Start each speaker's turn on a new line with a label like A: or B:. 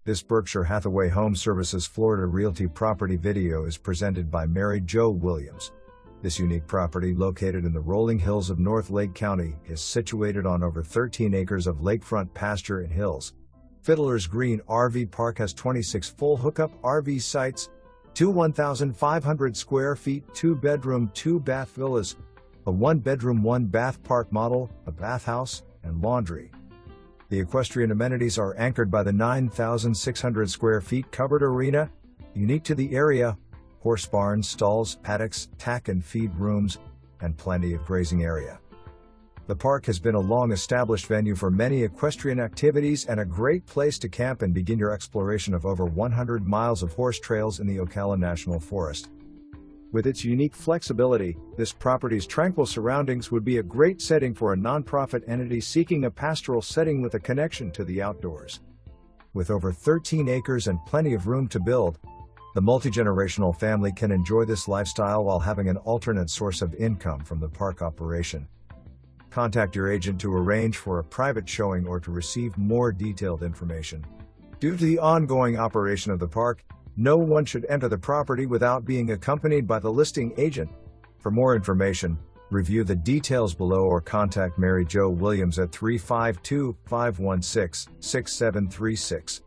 A: This Berkshire Hathaway HomeServices Florida Realty property video is presented by Mary Jo Williams. This unique property, located in the rolling hills of North Lake County, is situated on over 13 acres of lakefront pasture and hills. Fiddlers Green RV Park has 26 full-hookup RV sites, two 1,500 square feet, 2-bedroom, 2-bath villas, a 1-bedroom, 1-bath park model, a bathhouse, and laundry. The equestrian amenities are anchored by the 9,600 square feet covered arena, unique to the area, horse barns, stalls, paddocks, tack and feed rooms, and plenty of grazing area. The park has been a long-established venue for many equestrian activities and a great place to camp and begin your exploration of over 100 miles of horse trails in the Ocala National Forest. With its unique flexibility, this property's tranquil surroundings would be a great setting for a nonprofit entity seeking a pastoral setting with a connection to the outdoors. With over 13 acres and plenty of room to build, the multi-generational family can enjoy this lifestyle while having an alternate source of income from the park operation. Contact your agent to arrange for a private showing or to receive more detailed information. Due to the ongoing operation of the park, no one should enter the property without being accompanied by the listing agent. For more information, review the details below or contact Mary Jo Williams at 352-516-6736.